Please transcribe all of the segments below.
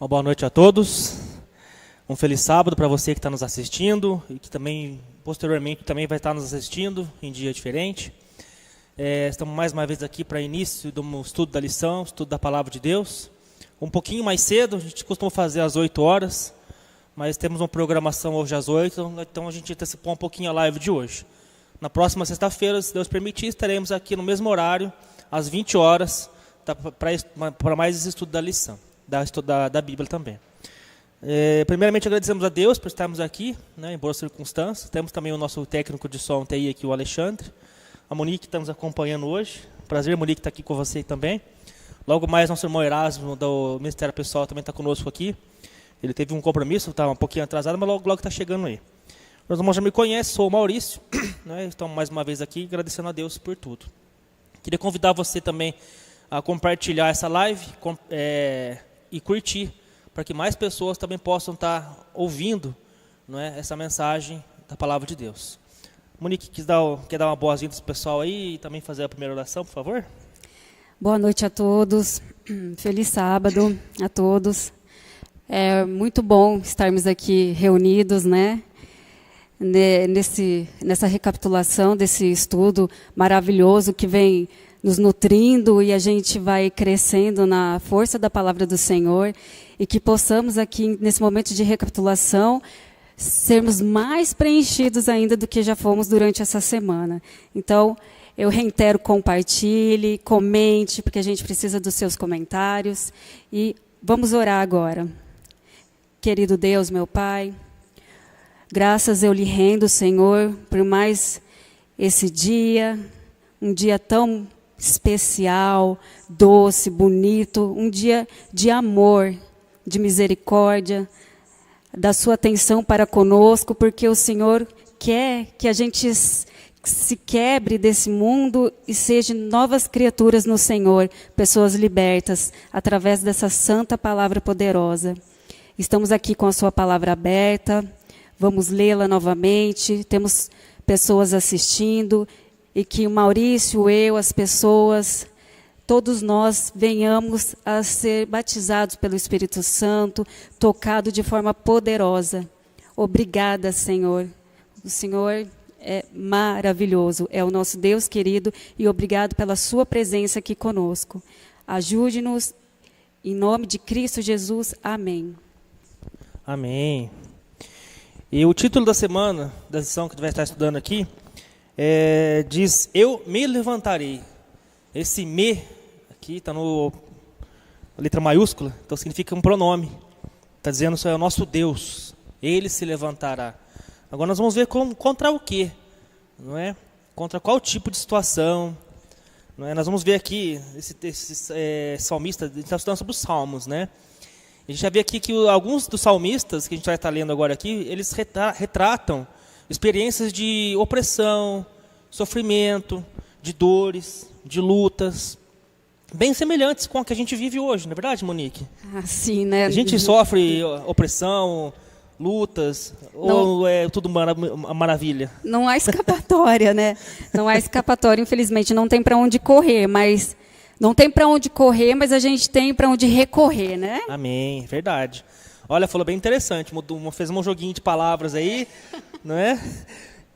Uma boa noite a todos. Um feliz sábado para você que está nos assistindo e que também, posteriormente, também vai estar nos assistindo em dia diferente. Estamos mais uma vez aqui para início do estudo da lição, estudo da Palavra de Deus. Um pouquinho mais cedo, a gente costuma fazer às 8 horas, mas temos uma programação hoje às 8, então a gente antecipou um pouquinho a live de hoje. Na próxima sexta-feira, se Deus permitir, estaremos aqui no mesmo horário, às 20 horas, para mais esse estudo da lição. Da Bíblia também. Primeiramente agradecemos a Deus por estarmos aqui, em boas circunstâncias. Temos também o nosso técnico de som TI aqui, o Alexandre. A Monique que está nos acompanhando hoje. Prazer, Monique, estar aqui com você também. Logo mais, nosso irmão Erasmo, do Ministério Pessoal, também está conosco aqui. Ele teve um compromisso, está um pouquinho atrasado, mas logo está chegando aí. Meus irmãos já me conhecem, sou o Maurício. Estamos mais uma vez aqui, agradecendo a Deus por tudo. Queria convidar você também a compartilhar essa live e curtir, para que mais pessoas também possam estar ouvindo essa mensagem da Palavra de Deus. Monique, quer dar uma boa-vinda para o pessoal aí e também fazer a primeira oração, por favor? Boa noite a todos, feliz sábado a todos. É muito bom estarmos aqui reunidos, nessa recapitulação desse estudo maravilhoso que vem nos nutrindo e a gente vai crescendo na força da palavra do Senhor e que possamos aqui, nesse momento de recapitulação, sermos mais preenchidos ainda do que já fomos durante essa semana. Então, eu reitero, compartilhe, comente, porque a gente precisa dos seus comentários e vamos orar agora. Querido Deus, meu Pai, graças eu lhe rendo, Senhor, por mais esse dia, um dia tão especial, doce, bonito, um dia de amor, de misericórdia, da sua atenção para conosco, porque o Senhor quer que a gente se quebre desse mundo e seja novas criaturas no Senhor, pessoas libertas, através dessa santa palavra poderosa. Estamos aqui com a sua palavra aberta, vamos lê-la novamente, temos pessoas assistindo, e que o Maurício, eu, as pessoas, todos nós venhamos a ser batizados pelo Espírito Santo, tocados de forma poderosa. Obrigada, Senhor. O Senhor é maravilhoso, é o nosso Deus querido, e obrigado pela sua presença aqui conosco. Ajude-nos, em nome de Cristo Jesus. Amém. Amém. E o título da semana, da lição que a gente vai estar estudando aqui, diz, eu me levantarei. Esse me aqui está na letra maiúscula, então significa um pronome. Está dizendo que é o nosso Deus, ele se levantará. Agora nós vamos ver contra o quê? Contra qual tipo de situação? Nós vamos ver aqui, esse salmista, a gente está estudando sobre os salmos, A gente já vê aqui que alguns dos salmistas, que a gente vai estar lendo agora aqui, eles retratam experiências de opressão, sofrimento, de dores, de lutas, bem semelhantes com a que a gente vive hoje, não é verdade, Monique? Sim, A gente sofre opressão, lutas, ou é tudo maravilha? Não há escapatória, Não há escapatória, infelizmente, não tem para onde correr, mas não tem para onde correr, mas a gente tem para onde recorrer, Amém, verdade. Olha, falou bem interessante, fez um joguinho de palavras aí,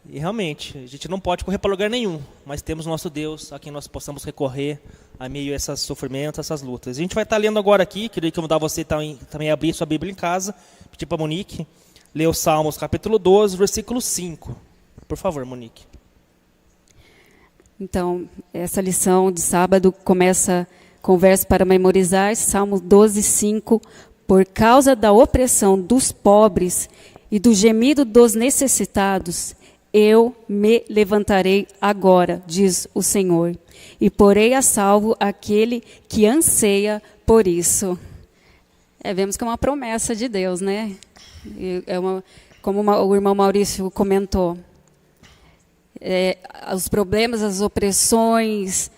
E realmente, a gente não pode correr para lugar nenhum, mas temos nosso Deus a quem nós possamos recorrer a meio a esses sofrimentos, essas lutas. A gente vai estar lendo agora aqui, queria convidar você também a abrir sua Bíblia em casa, pedir para a Monique ler o Salmos capítulo 12, versículo 5. Por favor, Monique. Então, essa lição de sábado começa com o verso para memorizar, Salmo 12, 5. Por causa da opressão dos pobres e do gemido dos necessitados, eu me levantarei agora, diz o Senhor, e porei a salvo aquele que anseia por isso. Vemos que é uma promessa de Deus, como o irmão Maurício comentou. Os problemas, as opressões,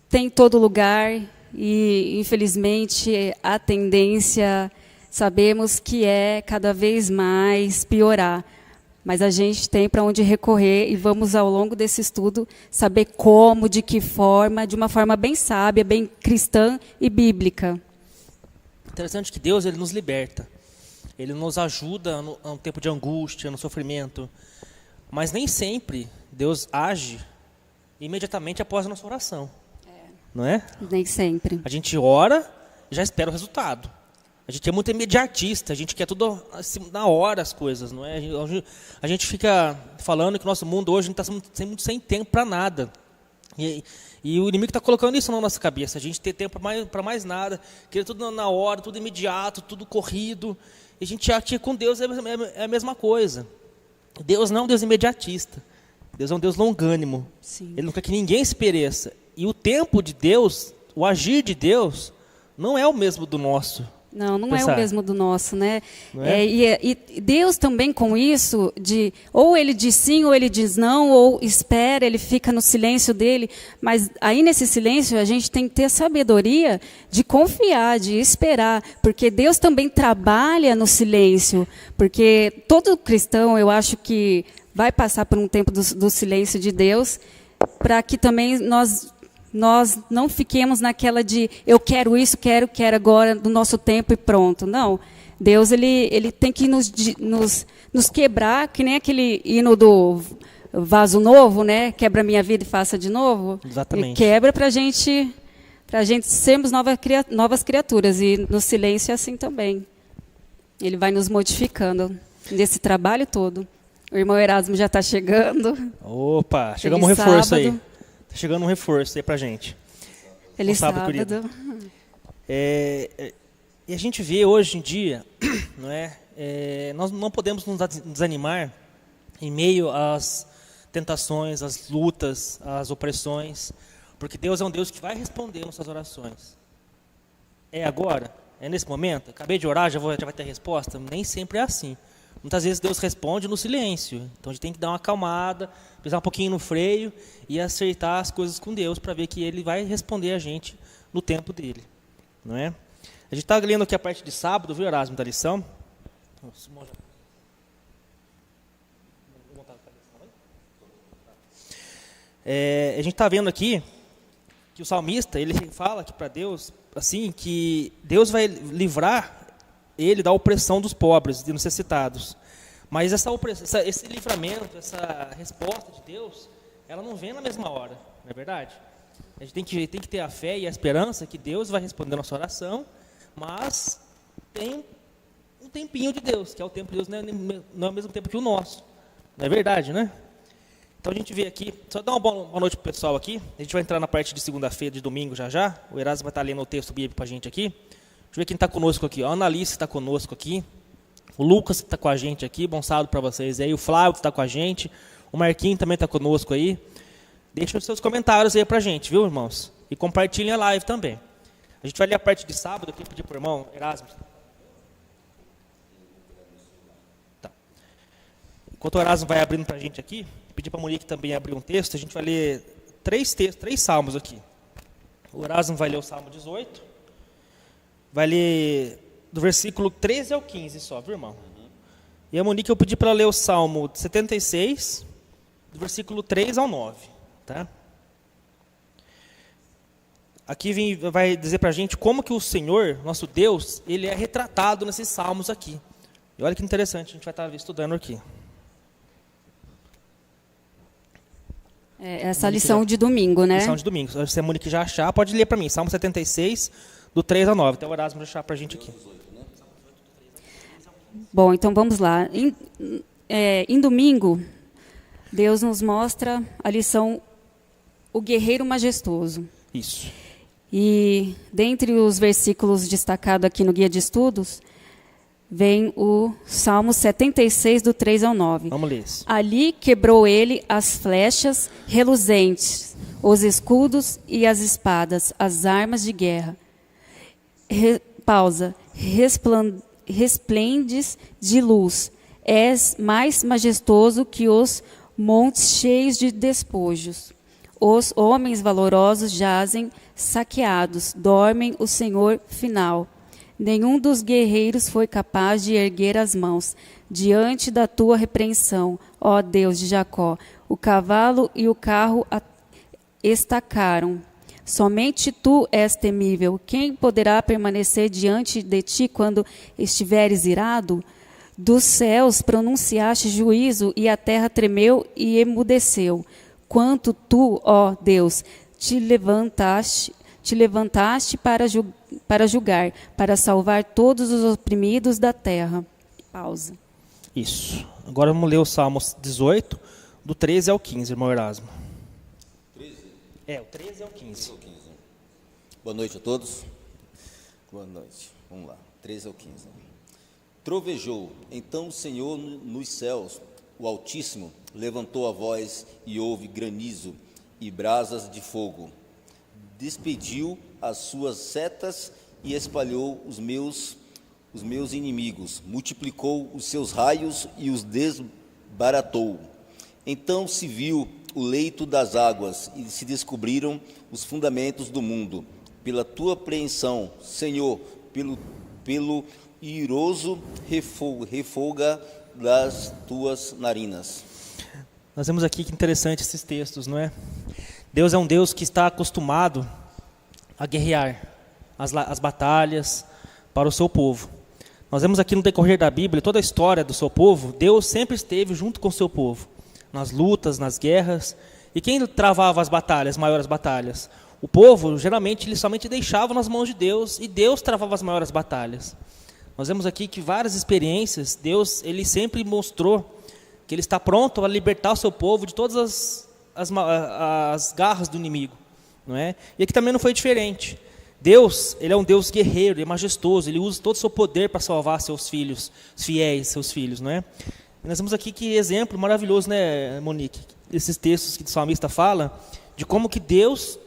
tem em todo lugar, e infelizmente a tendência, sabemos que é cada vez mais piorar. Mas a gente tem para onde recorrer e vamos, ao longo desse estudo, saber como, de que forma, de uma forma bem sábia, bem cristã e bíblica. Interessante que Deus, ele nos liberta. Ele nos ajuda no tempo de angústia, no sofrimento. Mas nem sempre Deus age imediatamente após a nossa oração. Não é? Nem sempre. A gente ora e já espera o resultado. A gente é muito imediatista, a gente quer tudo assim, na hora as coisas, não é? A gente fica falando que o nosso mundo hoje está muito sem tempo para nada. E o inimigo está colocando isso na nossa cabeça. A gente ter tempo para mais nada, querer tudo na hora, tudo imediato, tudo corrido. E a gente acha que com Deus é a mesma coisa. Deus não é um Deus imediatista. Deus é um Deus longânimo. Sim. Ele não quer que ninguém se pereça. E o tempo de Deus, o agir de Deus, não é o mesmo do nosso. Não é o mesmo do nosso, né? Não é? E Deus também com isso, ou ele diz sim, ou ele diz não, ou espera, ele fica no silêncio dele. Mas aí nesse silêncio a gente tem que ter sabedoria de confiar, de esperar. Porque Deus também trabalha no silêncio. Porque todo cristão, eu acho que vai passar por um tempo do silêncio de Deus, para que também nós não fiquemos naquela de eu quero isso, quero agora, do nosso tempo e pronto. Não. Deus ele tem que nos quebrar, que nem aquele hino do vaso novo, né? Quebra minha vida e faça de novo. Exatamente. Ele quebra para a gente sermos novas criaturas. E no silêncio é assim também. Ele vai nos modificando nesse trabalho todo. O irmão Erasmo já está chegando. Opa, chegamos um reforço aí. Tá chegando um reforço aí pra gente. Feliz sábado. E a gente vê hoje em dia, não é? Nós não podemos nos desanimar em meio às tentações, às lutas, às opressões, porque Deus é um Deus que vai responder nossas orações. É agora? É nesse momento? Acabei de orar, já vai ter resposta? Nem sempre é assim. Muitas vezes Deus responde no silêncio. Então a gente tem que dar uma acalmada, pisar um pouquinho no freio e acertar as coisas com Deus para ver que Ele vai responder a gente no tempo dele. Não é? A gente está lendo aqui a parte de sábado, viu, Erasmo, da lição? A gente está vendo aqui que o salmista, ele fala aqui para Deus, assim, que Deus vai livrar ele da opressão dos pobres e necessitados. Mas esse livramento, essa resposta de Deus, ela não vem na mesma hora, não é verdade? A gente tem que ter a fé e a esperança que Deus vai responder a nossa oração, mas tem um tempinho de Deus, que é o tempo de Deus, não é o mesmo tempo que o nosso. Não é verdade, né? Então a gente vê aqui, só dar uma boa noite para o pessoal aqui. A gente vai entrar na parte de segunda-feira, de domingo já. O Erasmo vai estar lendo o texto bíblico para a gente aqui. Deixa eu ver quem está conosco aqui. A Annalise está conosco aqui. O Lucas está com a gente aqui. Bom sábado para vocês aí. O Flávio está com a gente. O Marquinhos também está conosco aí. Deixem os seus comentários aí para a gente, viu, irmãos? E compartilhem a live também. A gente vai ler a parte de sábado aqui. Pedir para o irmão Erasmo. Tá. Enquanto o Erasmo vai abrindo para a gente aqui, pedir para a Monique também abrir um texto. A gente vai ler três salmos aqui. O Erasmo vai ler o Salmo 18. Vai ler do versículo 13 ao 15 só, viu, irmão? E a Monique eu pedi para ler o Salmo 76, do versículo 3 ao 9. Tá? Aqui vai dizer para a gente como que o Senhor, nosso Deus, ele é retratado nesses salmos aqui. E olha que interessante, a gente vai estar estudando aqui. Essa lição de domingo, né? Lição de domingo. Se a Monique já achar, pode ler para mim. Salmo 76, do 3 ao 9. Então o Erasmo vai deixar para a gente aqui. Bom, então vamos lá. Em domingo, Deus nos mostra a lição O Guerreiro Majestoso. Isso. E dentre os versículos destacados aqui no Guia de Estudos, vem o Salmo 76, do 3 ao 9. Vamos ler isso. Ali quebrou ele as flechas reluzentes, os escudos e as espadas, as armas de guerra. Resplendes de luz, és mais majestoso que os montes cheios de despojos. Os homens valorosos jazem saqueados, dormem o Senhor final. Nenhum dos guerreiros foi capaz de erguer as mãos diante da tua repreensão, ó Deus de Jacó. O cavalo e o carro estacaram, Somente tu és temível. Quem poderá permanecer diante de ti quando estiveres irado? Dos céus pronunciaste juízo, e a terra tremeu e emudeceu. Quanto tu, ó Deus, te levantaste para julgar, para salvar todos os oprimidos da terra. Pausa. Isso. Agora vamos ler o Salmo 18, do 13 ao 15, irmão Erasmo. 13? O 13 ao 15. Boa noite a todos. Boa noite. Vamos lá. 13 ao 15. Trovejou, então o Senhor nos céus, o Altíssimo, levantou a voz e houve granizo e brasas de fogo. Despediu as suas setas e espalhou os meus inimigos. Multiplicou os seus raios e os desbaratou. Então se viu o leito das águas e se descobriram os fundamentos do mundo. Pela tua apreensão, Senhor, pelo iroso refolga das tuas narinas. Nós vemos aqui que interessante esses textos, não é? Deus é um Deus que está acostumado a guerrear as batalhas para o seu povo. Nós vemos aqui no decorrer da Bíblia, toda a história do seu povo, Deus sempre esteve junto com o seu povo, nas lutas, nas guerras. E quem travava as batalhas, as maiores batalhas? O povo, geralmente, ele somente deixava nas mãos de Deus, e Deus travava as maiores batalhas. Nós vemos aqui que várias experiências, Deus, ele sempre mostrou que ele está pronto a libertar o seu povo de todas as garras do inimigo, não é? E aqui também não foi diferente. Deus, ele é um Deus guerreiro, ele é majestoso, ele usa todo o seu poder para salvar seus filhos, fiéis, seus filhos, não é? E nós vemos aqui que exemplo maravilhoso, né, Monique? Esses textos que o salmista fala, de como que Deus,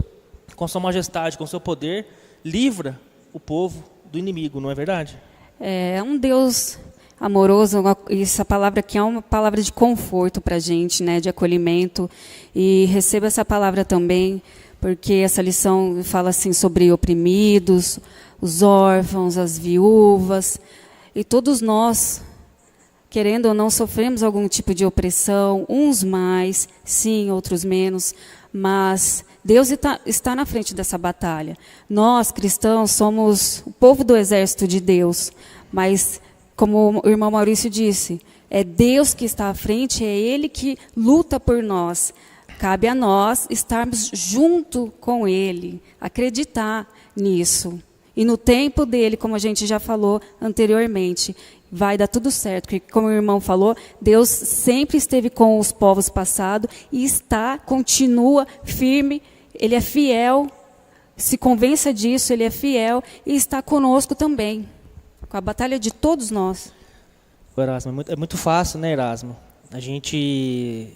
com sua majestade, com seu poder, livra o povo do inimigo, não é verdade? É um Deus amoroso, essa palavra aqui é uma palavra de conforto para a gente, né, de acolhimento, e receba essa palavra também, porque essa lição fala assim sobre oprimidos, os órfãos, as viúvas, e todos nós, querendo ou não, sofremos algum tipo de opressão, uns mais, sim, outros menos, mas Deus está na frente dessa batalha. Nós, cristãos, somos o povo do exército de Deus, mas, como o irmão Maurício disse, é Deus que está à frente, é Ele que luta por nós. Cabe a nós estarmos junto com Ele, acreditar nisso. E no tempo dele, como a gente já falou anteriormente, vai dar tudo certo. Porque, como o irmão falou, Deus sempre esteve com os povos passados e continua firme. Ele é fiel, se convença disso, Ele é fiel e está conosco também, com a batalha de todos nós. Erasmo, é muito fácil, né, Erasmo? A gente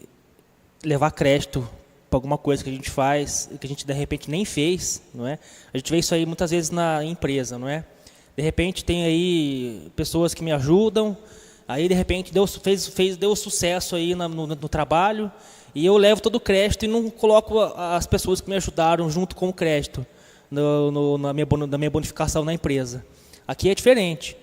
levar crédito para alguma coisa que a gente faz, que a gente de repente nem fez, não é? A gente vê isso aí muitas vezes na empresa, não é? De repente tem aí pessoas que me ajudam, aí de repente deu sucesso aí no trabalho, e eu levo todo o crédito e não coloco as pessoas que me ajudaram junto com o crédito na minha bonificação na empresa. Aqui é diferente.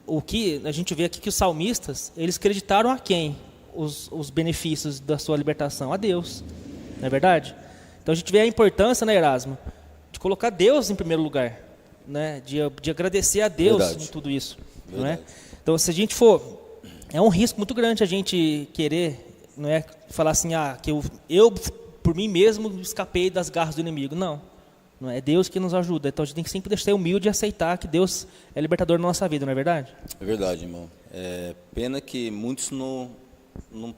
O que a gente vê aqui que os salmistas, eles creditaram a quem? Os benefícios da sua libertação? A Deus, não é verdade? Então a gente vê a importância, né, Erasmo, de colocar Deus em primeiro lugar, né? De agradecer a Deus em tudo isso, não é? Então, se a gente é um risco muito grande a gente querer, não é, falar assim, que eu por mim mesmo escapei das garras do inimigo. Não é Deus que nos ajuda. Então a gente tem que sempre ser humilde e aceitar que Deus é libertador da nossa vida, não é verdade? É verdade, irmão. É pena que muitos não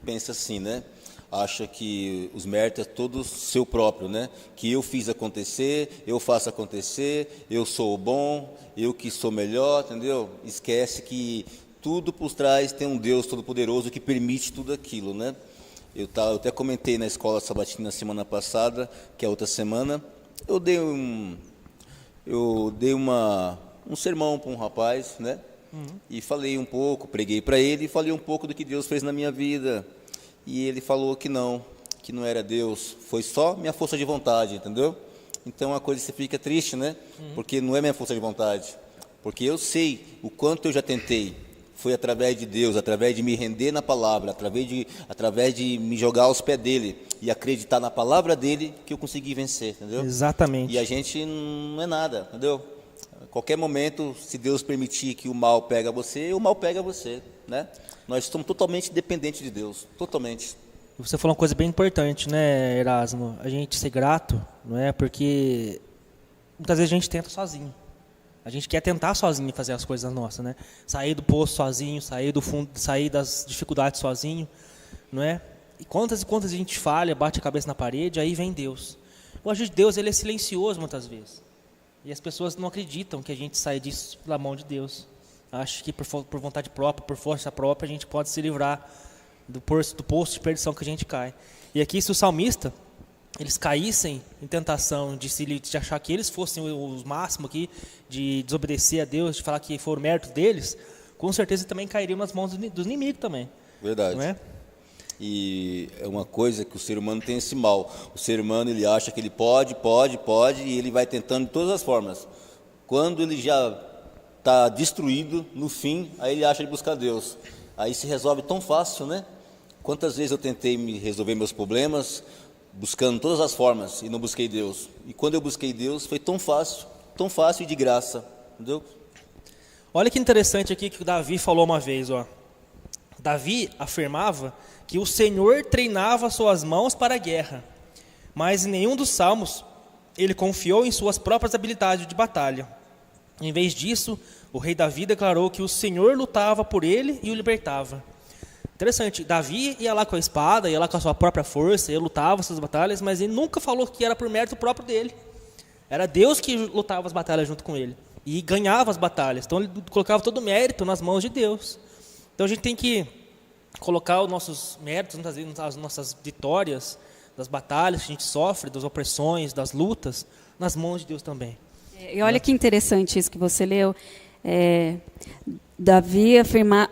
pensam assim, né? Acha que os méritos é todo seu próprio, né? Que eu fiz acontecer, eu faço acontecer, eu sou o bom, eu que sou melhor, entendeu? Esquece que tudo por trás tem um Deus todo-poderoso que permite tudo aquilo, né? Eu até comentei na escola sabatina semana passada, que é outra semana, eu dei um sermão para um rapaz, né? E falei um pouco, preguei para ele e falei um pouco do que Deus fez na minha vida. E ele falou que não era Deus, foi só minha força de vontade, entendeu? Então a coisa você fica triste, né? Porque não é minha força de vontade. Porque eu sei o quanto eu já tentei foi através de Deus, através de me render na palavra, através de me jogar aos pés dele e acreditar na palavra dele, que eu consegui vencer, entendeu? Exatamente. E a gente não é nada, entendeu? A qualquer momento, se Deus permitir que o mal pega você, o mal pega você, né? Nós somos totalmente dependentes de Deus, totalmente. Você falou uma coisa bem importante, né, Erasmo? A gente ser grato, não é? Porque muitas vezes a gente tenta sozinho. A gente quer tentar sozinho fazer as coisas nossas, né? Sair do poço sozinho, sair do fundo, sair das dificuldades sozinho, não é? E quantas a gente falha, bate a cabeça na parede, aí vem Deus. O agir de Deus, ele é silencioso muitas vezes. E as pessoas não acreditam que a gente sai disso pela mão de Deus. Acho que por vontade própria, por força própria, a gente pode se livrar do poço de perdição que a gente cai. E aqui, se o salmista, eles caíssem em tentação de achar que eles fossem os máximos aqui, de desobedecer a Deus, de falar que foi o mérito deles, com certeza também cairiam nas mãos dos inimigos também. Verdade. Não é? E é uma coisa que o ser humano tem esse mal. O ser humano, ele acha que ele pode, e ele vai tentando de todas as formas. Quando ele já está destruído, no fim, aí ele acha de buscar Deus. Aí se resolve tão fácil, né? Quantas vezes eu tentei me resolver meus problemas, buscando todas as formas, e não busquei Deus. E quando eu busquei Deus, foi tão fácil e de graça, entendeu? Olha que interessante aqui que o Davi falou uma vez, ó. Davi afirmava que o Senhor treinava suas mãos para a guerra, mas em nenhum dos salmos ele confiou em suas próprias habilidades de batalha. Em vez disso, o rei Davi declarou que o Senhor lutava por ele e o libertava. Interessante, Davi ia lá com a espada, ia lá com a sua própria força, ele lutava essas batalhas, mas ele nunca falou que era por mérito próprio dele. Era Deus que lutava as batalhas junto com ele e ganhava as batalhas. Então ele colocava todo o mérito nas mãos de Deus. Então a gente tem que colocar os nossos méritos, as nossas vitórias, das batalhas que a gente sofre, das opressões, das lutas, nas mãos de Deus também. E olha que interessante isso que você leu. Davi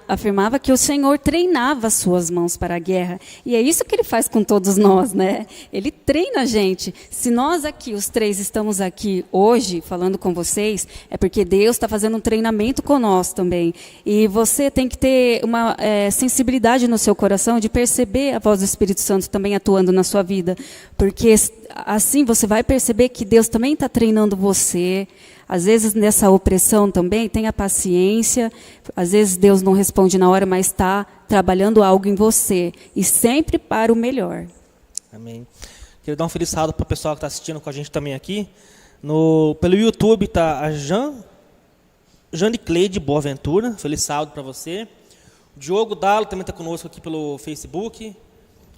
afirmava que o Senhor treinava as suas mãos para a guerra. E é isso que ele faz com todos nós, né? Ele treina a gente. Se nós aqui, os três, estamos aqui hoje falando com vocês, é porque Deus está fazendo um treinamento com nós também. E você tem que ter uma sensibilidade no seu coração de perceber a voz do Espírito Santo também atuando na sua vida. Porque assim você vai perceber que Deus também está treinando você. Às vezes, nessa opressão também, tenha paciência. Às vezes, Deus não responde na hora, mas está trabalhando algo em você. E sempre para o melhor. Amém. Quero dar um feliz sábado para o pessoal que está assistindo com a gente também aqui. Pelo YouTube está a Jane Cleide Boaventura. Feliz sábado para você. O Diogo Dalo também está conosco aqui pelo Facebook.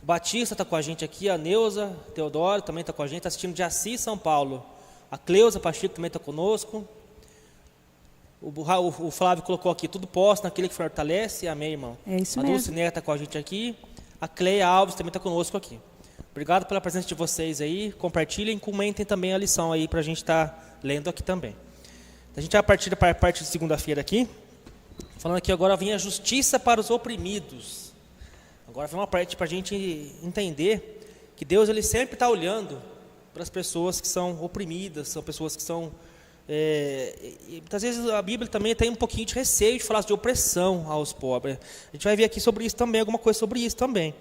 O Batista está com a gente aqui. A Neuza Teodoro também está com a gente. Está assistindo de Assis, São Paulo. A Cleusa Pacheco também está conosco. O Flávio colocou aqui, tudo posto naquele que fortalece. Amém, irmão. É isso mesmo. A Dulce Neto está com a gente aqui. A Cleia Alves também está conosco aqui. Obrigado pela presença de vocês aí. Compartilhem e comentem também a lição aí para a gente estar lendo aqui também. A gente vai partir para a parte de segunda-feira aqui. Falando aqui agora vem a justiça para os oprimidos. Agora vem uma parte para a gente entender que Deus ele sempre está olhando para as pessoas que são oprimidas, são pessoas que são... muitas vezes a Bíblia também tem um pouquinho de receio de falar de opressão aos pobres. A gente vai ver aqui sobre isso também, alguma coisa sobre isso também.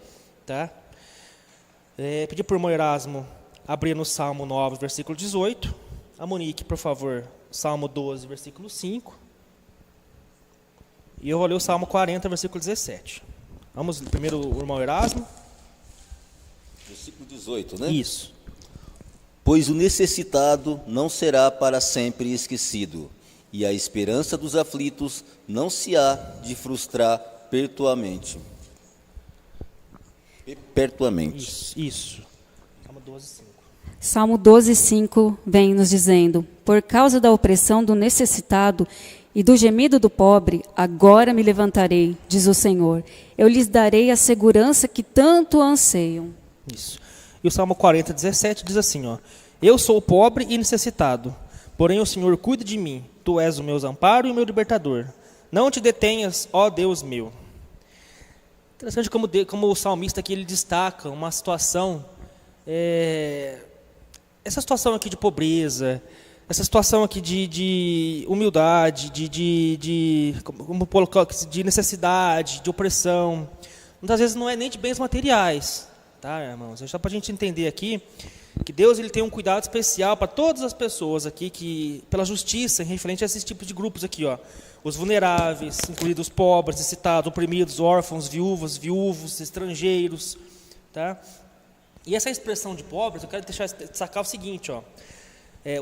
Tá? Pedir para o irmão Erasmo abrir no Salmo 9, versículo 18. A Monique, por favor, Salmo 12, versículo 5. E eu vou ler o Salmo 40, versículo 17. Vamos primeiro o irmão Erasmo. Versículo 18, né? Isso. Pois o necessitado não será para sempre esquecido, e a esperança dos aflitos não se há de frustrar perpetuamente. Isso. Salmo 12:5. Salmo 12:5 vem nos dizendo: por causa da opressão do necessitado e do gemido do pobre, agora me levantarei, diz o Senhor. Eu lhes darei a segurança que tanto anseiam. Isso. E o Salmo 40:17 diz assim, ó: eu sou pobre e necessitado, porém o Senhor cuida de mim. Tu és o meu amparo e o meu libertador. Não te detenhas, ó Deus meu. Interessante como o salmista aqui ele destaca uma situação, essa situação aqui de pobreza, essa situação aqui de humildade, de necessidade, de opressão, muitas vezes não é nem de bens materiais, tá, irmãos? É só para a gente entender aqui que Deus ele tem um cuidado especial para todas as pessoas aqui, que pela justiça, em referente a esses tipos de grupos aqui, ó, os vulneráveis, incluídos os pobres, necessitados, oprimidos, órfãos, viúvas, viúvos, estrangeiros, tá? E essa expressão de pobres, eu quero destacar o seguinte, ó.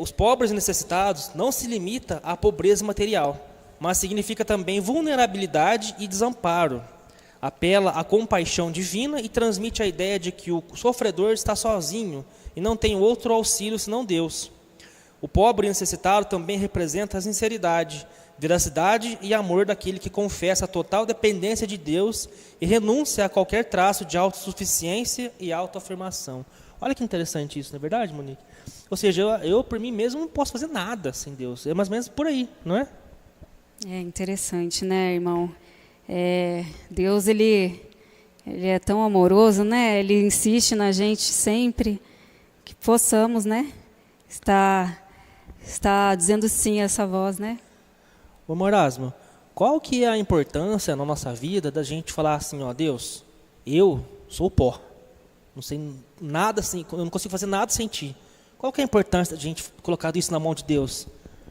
Os pobres e necessitados não se limita à pobreza material, mas significa também vulnerabilidade e desamparo. Apela à compaixão divina e transmite a ideia de que o sofredor está sozinho e não tem outro auxílio senão Deus. O pobre e necessitado também representa a sinceridade, veracidade e amor daquele que confessa a total dependência de Deus e renúncia a qualquer traço de autossuficiência e autoafirmação. Olha que interessante isso, não é verdade, Monique? Ou seja, eu por mim mesmo não posso fazer nada sem Deus. É mais ou menos por aí, não é? É interessante, né, irmão? Deus, ele é tão amoroso, né? Ele insiste na gente sempre que possamos, né? Está dizendo sim a essa voz, né? Ô Morasmo, qual que é a importância na nossa vida da gente falar assim, ó, Deus, eu sou o pó. Não sei nada assim, eu não consigo fazer nada sem ti. Qual que é a importância da gente colocar isso na mão de Deus?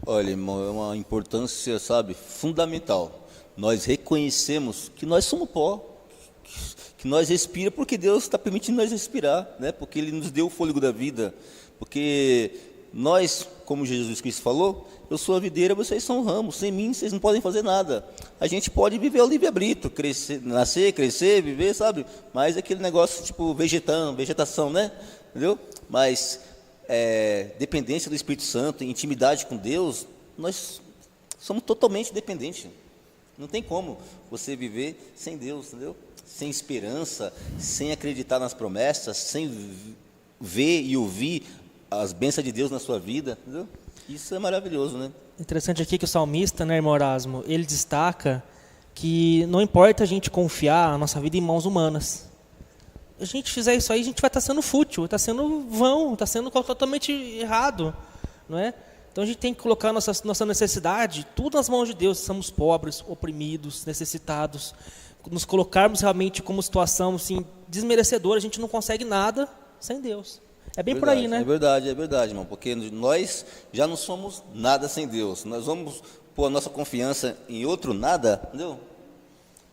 Olha, irmão, é uma importância, sabe, fundamental. Nós reconhecemos que nós somos pó, que nós respiramos porque Deus está permitindo nós respirar, né? Porque Ele nos deu o fôlego da vida. Porque nós, como Jesus Cristo falou, eu sou a videira, vocês são ramos. Sem mim, vocês não podem fazer nada. A gente pode viver ao livre-arbítrio, crescer, nascer, crescer, viver, sabe? Mas aquele negócio tipo vegetação, né? Entendeu? Mas dependência do Espírito Santo, intimidade com Deus, nós somos totalmente dependentes. Não tem como você viver sem Deus, entendeu? Sem esperança, sem acreditar nas promessas, sem ver e ouvir as bênçãos de Deus na sua vida, entendeu? Isso é maravilhoso, né? Interessante aqui que o salmista, né, irmão Erasmo, ele destaca que não importa a gente confiar a nossa vida em mãos humanas. A gente fizer isso aí, a gente vai estar sendo fútil, está sendo vão, está sendo totalmente errado, não é? Então a gente tem que colocar nossa necessidade tudo nas mãos de Deus. Somos pobres, oprimidos, necessitados. Nos colocarmos realmente como situação assim, desmerecedora, a gente não consegue nada sem Deus. É bem por aí, né? É verdade, irmão. Porque nós já não somos nada sem Deus. Nós vamos pôr a nossa confiança em outro nada, entendeu?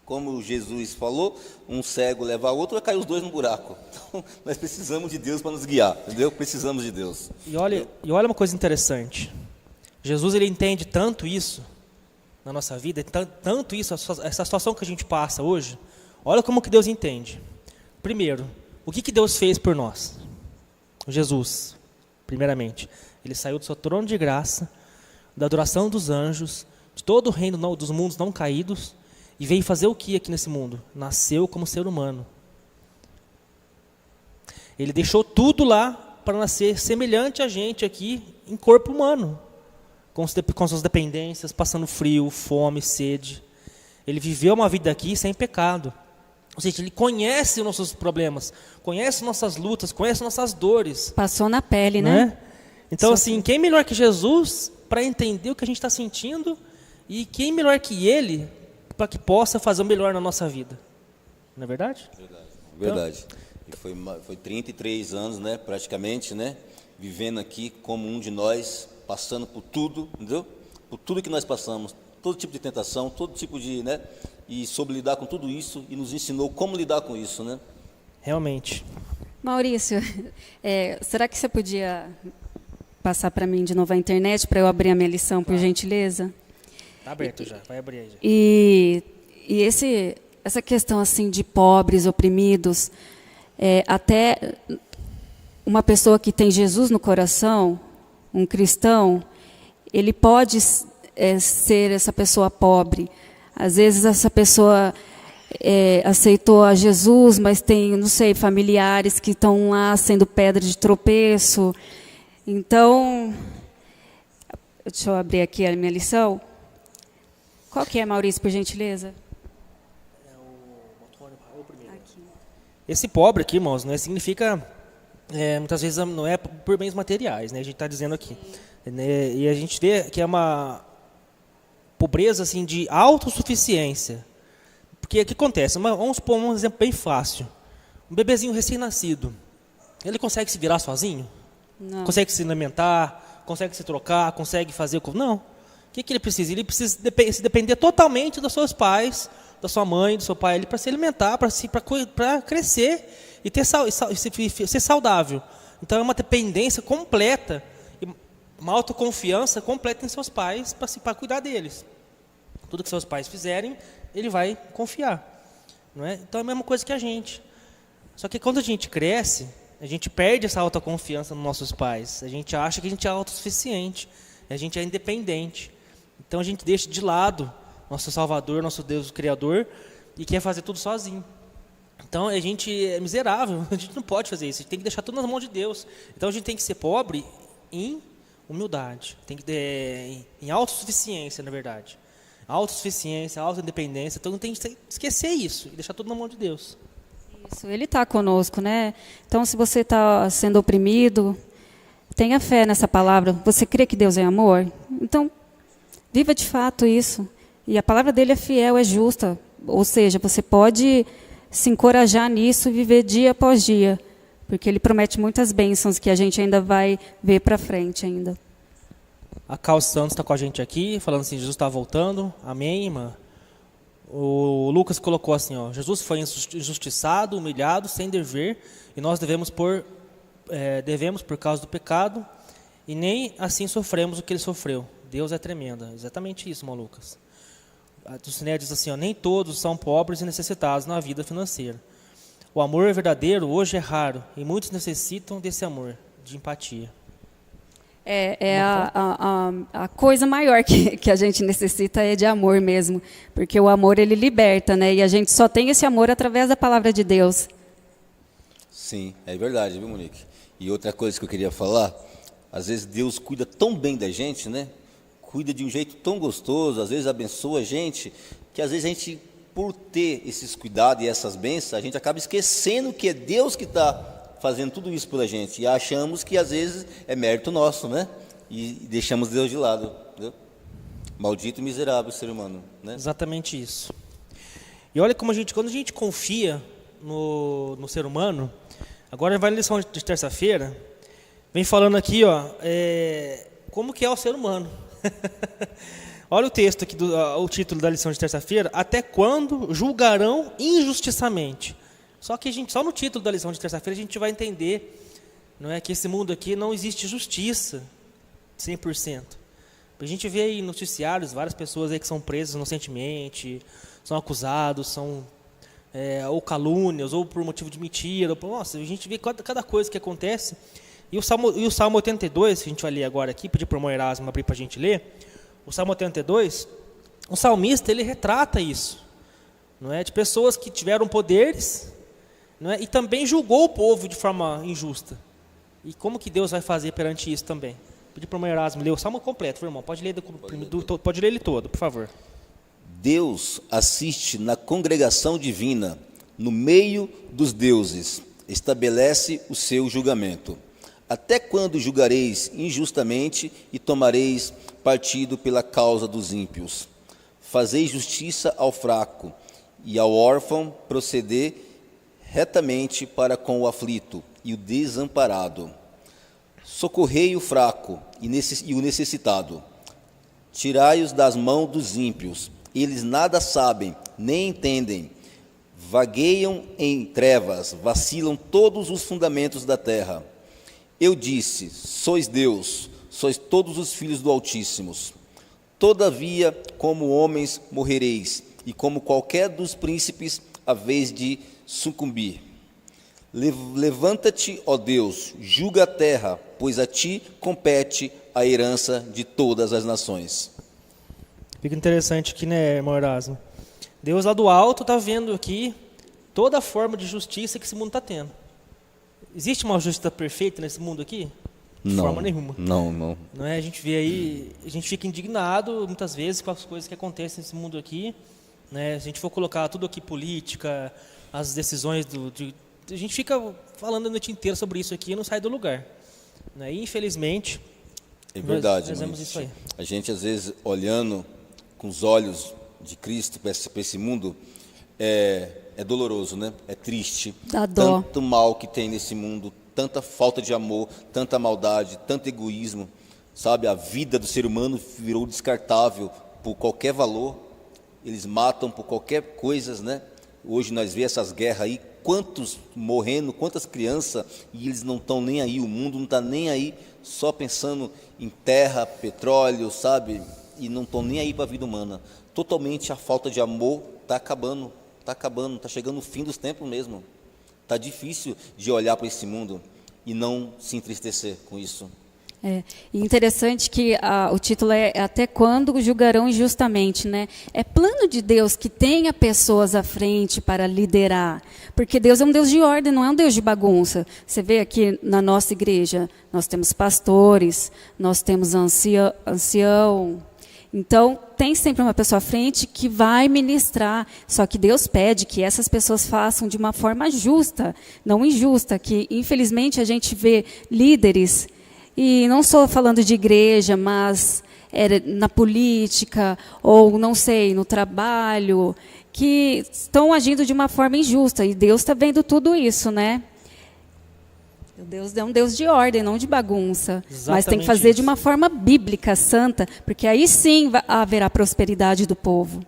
Como Jesus falou, um cego leva a outro, vai cair os dois no buraco. Então, nós precisamos de Deus para nos guiar, entendeu? Precisamos de Deus. E olha uma coisa interessante. Jesus, ele entende tanto isso na nossa vida, tanto isso, essa situação que a gente passa hoje. Olha como que Deus entende. Primeiro, o que Deus fez por nós? Jesus, primeiramente. Ele saiu do seu trono de graça, da adoração dos anjos, de todo o reino dos mundos não caídos, e veio fazer o que aqui nesse mundo? Nasceu como ser humano. Ele deixou tudo lá para nascer semelhante a gente aqui em corpo humano, com suas dependências, passando frio, fome, sede. Ele viveu uma vida aqui sem pecado. Ou seja, ele conhece os nossos problemas, conhece nossas lutas, conhece nossas dores. Passou na pele, né? Então, assim, quem melhor que Jesus para entender o que a gente está sentindo e quem melhor que Ele para que possa fazer o melhor na nossa vida? Não é verdade? Verdade. Então, e foi 33 anos, né, praticamente, né, vivendo aqui como um de nós, passando por tudo, entendeu? Por tudo que nós passamos, todo tipo de tentação, todo tipo de, né, e soube lidar com tudo isso e nos ensinou como lidar com isso, né? Realmente. Maurício, será que você podia passar para mim de novo a internet para eu abrir a minha lição, por gentileza? Está aberto já, vai abrir aí já. E essa questão assim de pobres, oprimidos, até uma pessoa que tem Jesus no coração, um cristão, ele pode ser essa pessoa pobre. Às vezes essa pessoa aceitou a Jesus, mas tem, não sei, familiares que estão lá sendo pedra de tropeço. Então, deixa eu abrir aqui a minha lição. Qual que é, Maurício, por gentileza? O primeiro. Aqui. Esse pobre aqui, irmãos, não significa muitas vezes não é por bens materiais, né? A gente está dizendo aqui. Né? E a gente vê que é uma pobreza assim, de autossuficiência. Porque o que acontece? Vamos pôr um exemplo bem fácil. Um bebezinho recém-nascido, ele consegue se virar sozinho? Não. Consegue se alimentar? Consegue se trocar? Consegue fazer... Não. O que ele precisa? Ele precisa se depender totalmente dos seus pais, da sua mãe, do seu pai, para se alimentar, para crescer e ser saudável. Então é uma dependência completa, uma autoconfiança completa em seus pais para cuidar deles. Tudo que seus pais fizerem, ele vai confiar. Não é? Então é a mesma coisa que a gente. Só que quando a gente cresce, a gente perde essa autoconfiança nos nossos pais. A gente acha que a gente é autossuficiente, a gente é independente. Então a gente deixa de lado nosso Salvador, nosso Deus Criador, e quer fazer tudo sozinho. Então a gente é miserável, a gente não pode fazer isso, a gente tem que deixar tudo nas mãos de Deus. Então a gente tem que ser pobre em humildade, tem que em autossuficiência, na verdade. Autossuficiência, autoindependência, então tem que esquecer isso e deixar tudo na mão de Deus. Isso, Ele está conosco, né? Então, se você está sendo oprimido, tenha fé nessa palavra. Você crê que Deus é amor? Então, viva de fato isso. E a palavra dele é fiel, é justa. Ou seja, você pode se encorajar nisso e viver dia após dia. Porque ele promete muitas bênçãos que a gente ainda vai ver para frente ainda. A Cal Santos está com a gente aqui, falando assim, Jesus está voltando. Amém, irmã? O Lucas colocou assim, ó, Jesus foi injustiçado, humilhado, sem dever, e nós devemos por causa do pecado, e nem assim sofremos o que ele sofreu. Deus é tremenda. Exatamente isso, irmão Lucas. A Dulcinea diz assim, ó, nem todos são pobres e necessitados na vida financeira. O amor verdadeiro hoje é raro, e muitos necessitam desse amor, de empatia. A coisa maior que a gente necessita é de amor mesmo, porque o amor ele liberta, né? E a gente só tem esse amor através da palavra de Deus. Sim, é verdade, viu, Monique? E outra coisa que eu queria falar, às vezes Deus cuida tão bem da gente, né? Cuida de um jeito tão gostoso, às vezes abençoa a gente, que às vezes a gente, por ter esses cuidados e essas bênçãos, a gente acaba esquecendo que é Deus que está fazendo tudo isso pela gente, e achamos que às vezes é mérito nosso, né? E deixamos Deus de lado, entendeu? Maldito e miserável ser humano, né? Exatamente isso. E olha como quando a gente confia no ser humano, agora vai na lição de terça-feira, vem falando aqui, ó, como que é o ser humano. Olha o texto aqui, o título da lição de terça-feira, até quando julgarão injustiçamente? Só que só no título da lição de terça-feira a gente vai entender, não é, que esse mundo aqui não existe justiça 100%. A gente vê aí noticiários, várias pessoas aí que são presas inocentemente, são acusados, são ou calúnias, ou por motivo de mentira. Nossa, a gente vê cada coisa que acontece. E o Salmo 82, que a gente vai ler agora aqui, pedir para o irmão Erasmo abrir para a gente ler. O Salmo 82, o salmista, ele retrata isso, não é, de pessoas que tiveram poderes, não é, e também julgou o povo de forma injusta. E como que Deus vai fazer perante isso também? Pedir para o irmão Erasmo ler o Salmo completo, irmão. Pode ler ele todo, por favor. Deus assiste na congregação divina, no meio dos deuses, estabelece o seu julgamento. Até quando julgareis injustamente e tomareis partido pela causa dos ímpios? Fazeis justiça ao fraco e ao órfão, proceder retamente para com o aflito e o desamparado. Socorrei o fraco e o necessitado. Tirai-os das mãos dos ímpios. Eles nada sabem, nem entendem. Vagueiam em trevas, vacilam todos os fundamentos da terra. Eu disse, sois Deus, sois todos os filhos do Altíssimo. Todavia, como homens morrereis, e como qualquer dos príncipes, a vez de sucumbir. Levanta-te, ó Deus, julga a terra, pois a ti compete a herança de todas as nações. Fica interessante aqui, né, irmão Erasmo? Deus lá do alto está vendo aqui toda a forma de justiça que esse mundo está tendo. Existe uma justiça perfeita nesse mundo aqui? De forma nenhuma. Não é? A gente vê aí, a gente fica indignado muitas vezes com as coisas que acontecem nesse mundo aqui. Né? Se a gente for colocar tudo aqui, política, as decisões a gente fica falando a noite inteira sobre isso aqui e não sai do lugar. Né? E, infelizmente, é verdade, nós vemos isso aí. A gente, às vezes, olhando com os olhos de Cristo para esse mundo, é doloroso, né? É triste. Dá dó. Tanto mal que tem nesse mundo, tanta falta de amor, tanta maldade, tanto egoísmo, sabe? A vida do ser humano virou descartável por qualquer valor. Eles matam por qualquer coisa, né? Hoje nós vemos essas guerras aí, quantos morrendo, quantas crianças, e eles não estão nem aí, o mundo não está nem aí, só pensando em terra, petróleo, sabe? E não estão nem aí para a vida humana. Totalmente a falta de amor está acabando, está chegando o fim dos tempos mesmo. Está difícil de olhar para esse mundo e não se entristecer com isso. E interessante que o título é Até Quando Julgarão Injustamente, né? É plano de Deus que tenha pessoas à frente para liderar, porque Deus é um Deus de ordem, não é um Deus de bagunça. Você vê aqui na nossa igreja, nós temos pastores, nós temos ancião. Então, tem sempre uma pessoa à frente que vai ministrar, só que Deus pede que essas pessoas façam de uma forma justa, não injusta, que infelizmente a gente vê líderes. E não estou falando de igreja, mas na política, ou não sei, no trabalho, que estão agindo de uma forma injusta. E Deus está vendo tudo isso, né? Deus é um Deus de ordem, não de bagunça. Exatamente, mas tem que fazer de uma forma bíblica, santa, porque aí sim haverá prosperidade do povo.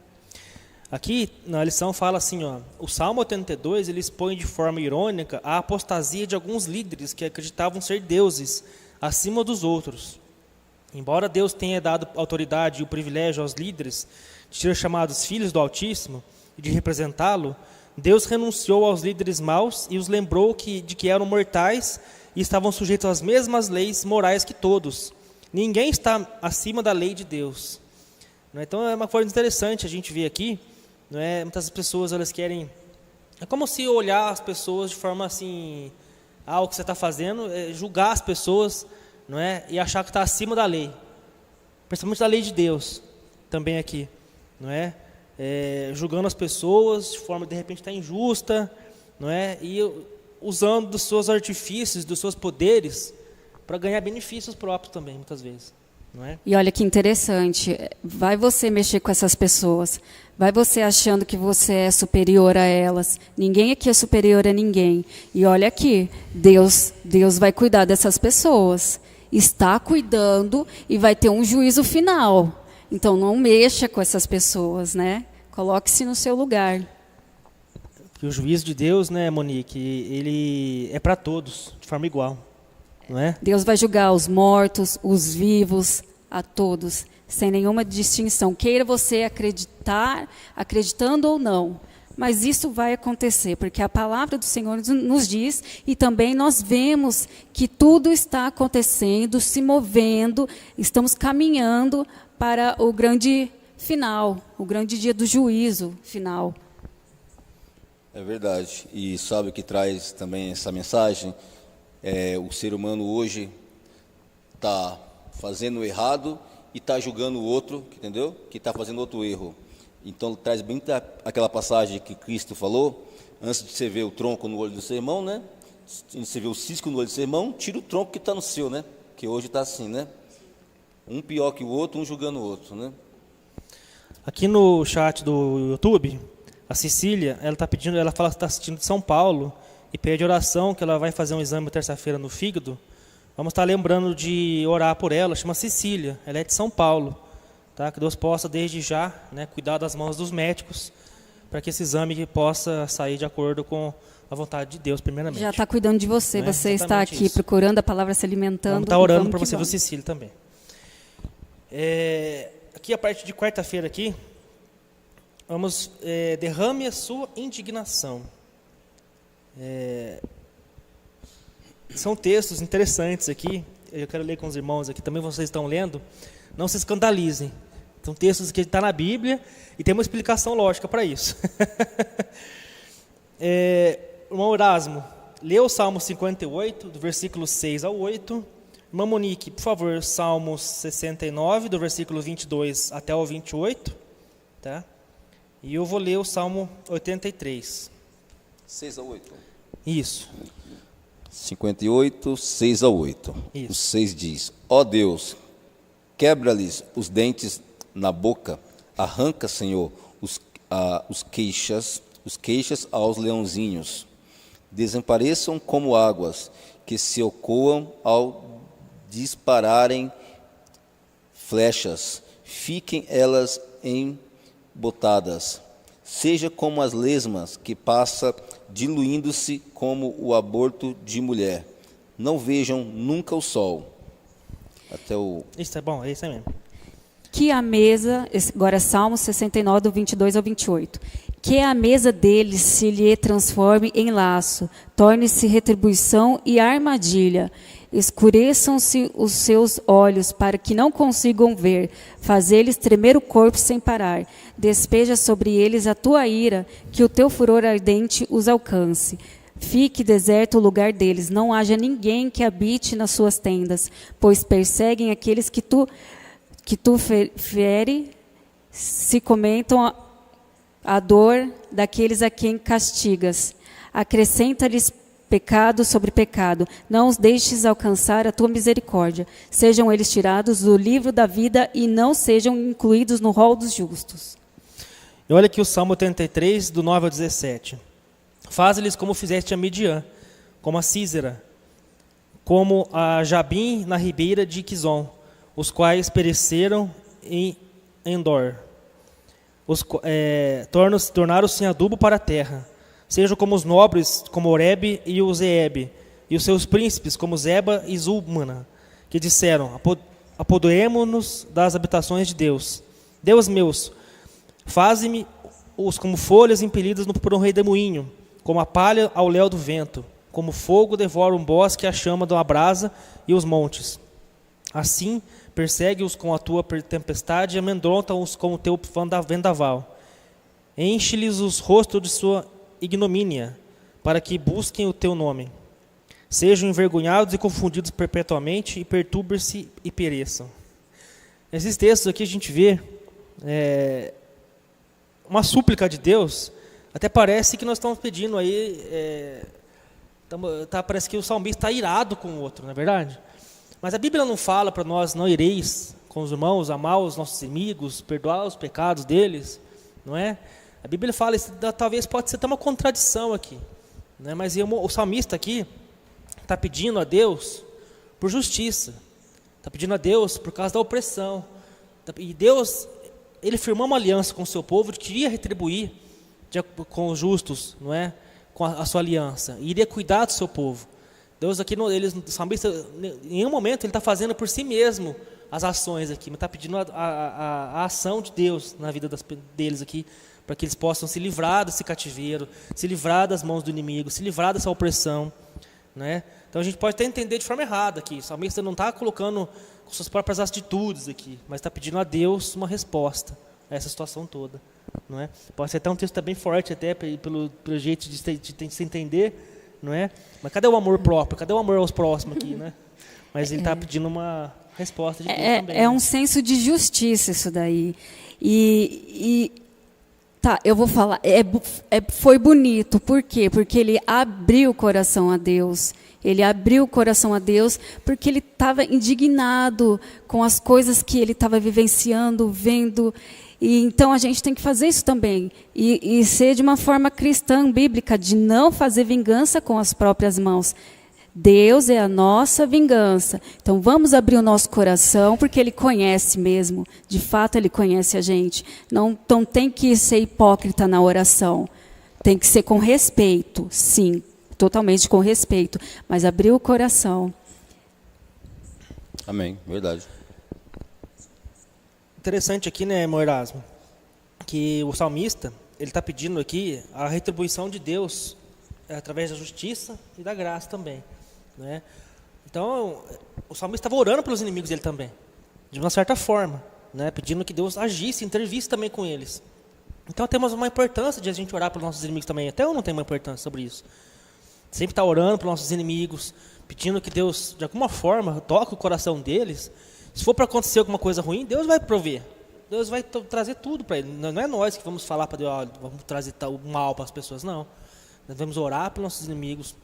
Aqui na lição fala assim, ó, o Salmo 82 ele expõe de forma irônica a apostasia de alguns líderes que acreditavam ser deuses acima dos outros. Embora Deus tenha dado autoridade e o privilégio aos líderes de ser chamados filhos do Altíssimo e de representá-lo, Deus renunciou aos líderes maus e os lembrou de que eram mortais e estavam sujeitos às mesmas leis morais que todos. Ninguém está acima da lei de Deus. Então é uma coisa interessante a gente ver aqui. Muitas pessoas elas querem... É como se olhar as pessoas de forma assim... o que você está fazendo é julgar as pessoas, não é? E achar que está acima da lei, principalmente da lei de Deus, também aqui, não é? Julgando as pessoas de forma de repente está injusta, não é? E usando dos seus artifícios, dos seus poderes, para ganhar benefícios próprios também, muitas vezes, não é? E olha que interessante, vai você mexer com essas pessoas, vai você achando que você é superior a elas. Ninguém aqui é superior a ninguém. E olha aqui, Deus vai cuidar dessas pessoas. Está cuidando e vai ter um juízo final. Então não mexa com essas pessoas, né? Coloque-se no seu lugar. E o juízo de Deus, né, Monique, ele é para todos, de forma igual, não é? Deus vai julgar os mortos, os vivos, a todos, sem nenhuma distinção. Queira você acreditar, acreditando ou não, mas isso vai acontecer, porque a palavra do Senhor nos diz, e também nós vemos que tudo está acontecendo, se movendo, estamos caminhando para o grande final, o grande dia do juízo final. É verdade. E sabe o que traz também essa mensagem? O ser humano hoje está fazendo errado e está julgando o outro, entendeu? Que está fazendo outro erro. Então traz bem aquela passagem que Cristo falou, antes de você ver o tronco no olho do seu irmão, né? Antes de você ver o cisco no olho do seu irmão, tira o tronco que está no seu, né? Que hoje está assim, né? Um pior que o outro, um julgando o outro, né? Aqui no chat do YouTube, a Cecília, ela fala que está assistindo de São Paulo e pede oração, que ela vai fazer um exame terça-feira no fígado. Vamos estar lembrando de orar por ela, chama Cecília, ela é de São Paulo. Tá? Que Deus possa, desde já, né, cuidar das mãos dos médicos, para que esse exame possa sair de acordo com a vontade de Deus, primeiramente. Já está cuidando de você, você está aqui isso. Procurando a palavra, se alimentando. Vamos estar orando para você, Cecília, também. Aqui a parte de quarta-feira aqui, vamos, derrame a sua indignação. São textos interessantes aqui, eu quero ler com os irmãos aqui, também vocês estão lendo, não se escandalizem. São textos que estão na Bíblia e tem uma explicação lógica para isso. Irmão Erasmo, lê o Salmo 58, do versículo 6 ao 8. Irmã Monique, por favor, Salmo 69, do versículo 22 até o 28. Tá? E eu vou ler o Salmo 83. 6 a 8. Isso. 58, 6 a 8. Isso. O 6 diz: Ó Deus, quebra-lhes os dentes na boca, arranca, Senhor, os queixas aos leãozinhos. Desapareçam como águas que se ecoam ao dispararem flechas. Fiquem elas embotadas. Seja como as lesmas que passa diluindo-se como o aborto de mulher. Não vejam nunca o sol. Até o... Isso é bom, é isso aí mesmo. Que a mesa, agora Salmo 69, do 22 ao 28. Que a mesa deles se lhe transforme em laço, torne-se retribuição e armadilha. Escureçam-se os seus olhos para que não consigam ver, faz-lhes tremer o corpo sem parar. Despeja sobre eles a tua ira, que o teu furor ardente os alcance. Fique deserto o lugar deles, não haja ninguém que habite nas suas tendas, pois perseguem aqueles que tu fere, se comentam a dor daqueles a quem castigas. Acrescenta-lhes pecado sobre pecado. Não os deixes alcançar a tua misericórdia. Sejam eles tirados do livro da vida e não sejam incluídos no rol dos justos. E olha aqui o Salmo 83, do 9 ao 17. Faz-lhes como fizeste a Midian, como a Sísera, como a Jabim na ribeira de Quizon, os quais pereceram em Endor. Tornaram-se adubo para a terra. Sejam como os nobres, como Oreb e o Zeeb, e os seus príncipes, como Zeba e Zulmana, que disseram: apoderemo-nos das habitações de Deus. Deus meus, faze-me-os como folhas impelidas por um redemoinho, como a palha ao léu do vento, como fogo devora um bosque a chama de uma brasa e os montes. Assim, persegue-os com a tua tempestade e amedronta-os com o teu vendaval. Enche-lhes os rostos de sua ignomínia, para que busquem o teu nome. Sejam envergonhados e confundidos perpetuamente, e perturbem-se e pereçam. Nesses textos aqui a gente vê uma súplica de Deus. Até parece que nós estamos pedindo aí, parece que o salmista está irado com o outro, não é verdade? Mas a Bíblia não fala para nós: não ireis com os irmãos, amar os nossos inimigos, perdoar os pecados deles, não é? A Bíblia fala, isso talvez pode ser até uma contradição aqui, né? Mas o salmista aqui está pedindo a Deus por justiça, está pedindo a Deus por causa da opressão. E Deus, Ele firmou uma aliança com o seu povo, que iria retribuir com os justos, não é? Com a sua aliança, e iria cuidar do seu povo. Deus aqui, o salmista, em nenhum momento ele está fazendo por si mesmo as ações aqui, mas está pedindo a ação de Deus na vida deles aqui, para que eles possam se livrar desse cativeiro, se livrar das mãos do inimigo, se livrar dessa opressão, né? Então a gente pode até entender de forma errada aqui. O salmista não está colocando com suas próprias atitudes aqui, mas está pedindo a Deus uma resposta a essa situação toda, não é? Pode ser até um texto bem forte, até pelo jeito de se entender, não é? Mas cadê o amor próprio? Cadê o amor aos próximos aqui, né? Mas ele está pedindo uma resposta de Deus também. É um senso de justiça isso daí. Tá, eu vou falar, foi bonito, por quê? Porque ele abriu o coração a Deus, porque ele estava indignado com as coisas que ele estava vivenciando, vendo, e então a gente tem que fazer isso também, e ser de uma forma cristã, bíblica, de não fazer vingança com as próprias mãos. Deus é a nossa vingança. Então vamos abrir o nosso coração, porque Ele conhece mesmo. De fato, Ele conhece a gente. Não tem que ser hipócrita na oração. Tem que ser com respeito, sim, totalmente com respeito. Mas abrir o coração. Amém, verdade. Interessante aqui, né, irmão Erasmo, que o salmista, ele está pedindo aqui a retribuição de Deus através da justiça e da graça também, né? Então, o salmista estava orando pelos inimigos dele também, de uma certa forma, né? Pedindo que Deus agisse, intervisse também com eles. Então, temos uma importância de a gente orar pelos nossos inimigos também. Até eu não tenho uma importância sobre isso. Sempre estar orando pelos nossos inimigos, pedindo que Deus, de alguma forma, toque o coração deles. Se for para acontecer alguma coisa ruim, Deus vai prover. Deus vai trazer tudo para ele. Não é nós que vamos falar para Deus: vamos trazer o mal para as pessoas, não. Nós devemos orar pelos nossos inimigos,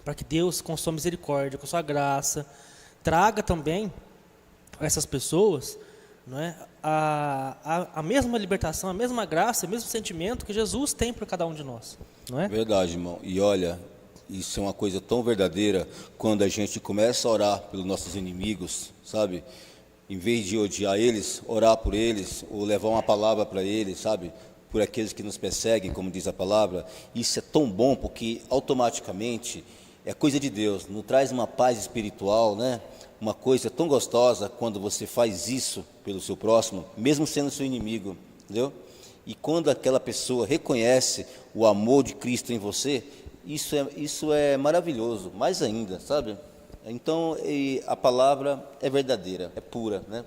para que Deus, com sua misericórdia, com sua graça, traga também a essas pessoas, não é, a mesma libertação, a mesma graça, o mesmo sentimento que Jesus tem por cada um de nós. Não é? Verdade, irmão. E olha, isso é uma coisa tão verdadeira quando a gente começa a orar pelos nossos inimigos, sabe? Em vez de odiar eles, orar por eles, ou levar uma palavra para eles, sabe? Por aqueles que nos perseguem, como diz a palavra. Isso é tão bom porque automaticamente é coisa de Deus, nos traz uma paz espiritual, né? Uma coisa tão gostosa quando você faz isso pelo seu próximo, mesmo sendo seu inimigo, entendeu? E quando aquela pessoa reconhece o amor de Cristo em você, isso é maravilhoso, mais ainda, sabe? Então, a palavra é verdadeira, é pura, né?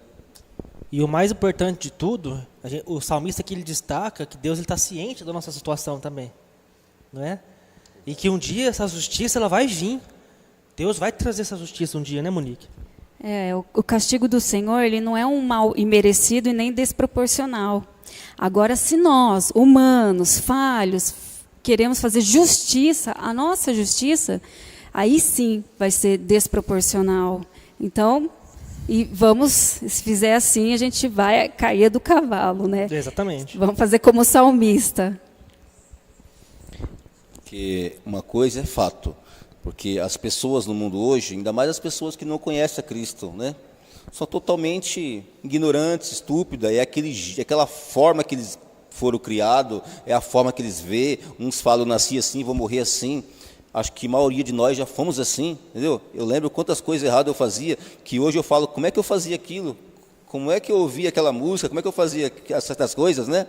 E o mais importante de tudo, o salmista aqui ele destaca que Deus está ciente da nossa situação também, não é? E que um dia essa justiça ela vai vir. Deus vai trazer essa justiça um dia, né, Monique? O castigo do Senhor, ele não é um mal imerecido e nem desproporcional. Agora, se nós, humanos, falhos, queremos fazer justiça, a nossa justiça, aí sim vai ser desproporcional. Então, se fizer assim, a gente vai cair do cavalo, né? Exatamente. Vamos fazer como o salmista. Que uma coisa é fato, porque as pessoas no mundo hoje, ainda mais as pessoas que não conhecem a Cristo, né, são totalmente ignorantes, estúpidas, aquela forma que eles foram criados, é a forma que eles vê, uns falam, nasci assim, vou morrer assim. Acho que a maioria de nós já fomos assim, entendeu? Eu lembro quantas coisas erradas eu fazia, que hoje eu falo, como é que eu fazia aquilo? Como é que eu ouvia aquela música? Como é que eu fazia certas coisas, né?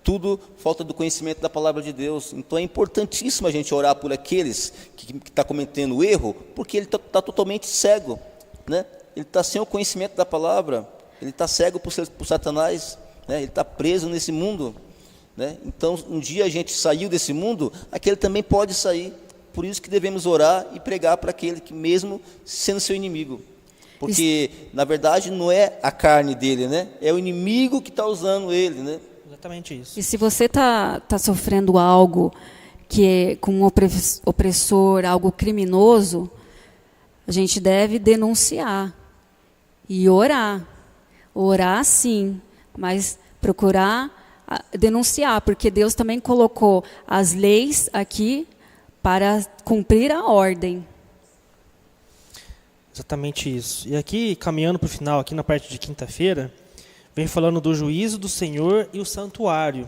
Tudo falta do conhecimento da palavra de Deus. Então é importantíssimo a gente orar por aqueles que está cometendo o erro, porque ele está totalmente cego, né? Ele está sem o conhecimento da palavra, ele está cego por Satanás, né? Ele está preso nesse mundo, né? Então um dia a gente saiu desse mundo, aquele também pode sair. Por isso que devemos orar e pregar para aquele que mesmo sendo seu inimigo. Porque, na verdade, não é a carne dele, né? É o inimigo que está usando ele, né? Exatamente isso. E se você está sofrendo algo que é com um opressor, algo criminoso, a gente deve denunciar e orar. Orar, sim, mas procurar denunciar, porque Deus também colocou as leis aqui para cumprir a ordem. Exatamente isso. E aqui, caminhando para o final, aqui na parte de quinta-feira, vem falando do juízo do Senhor e o santuário.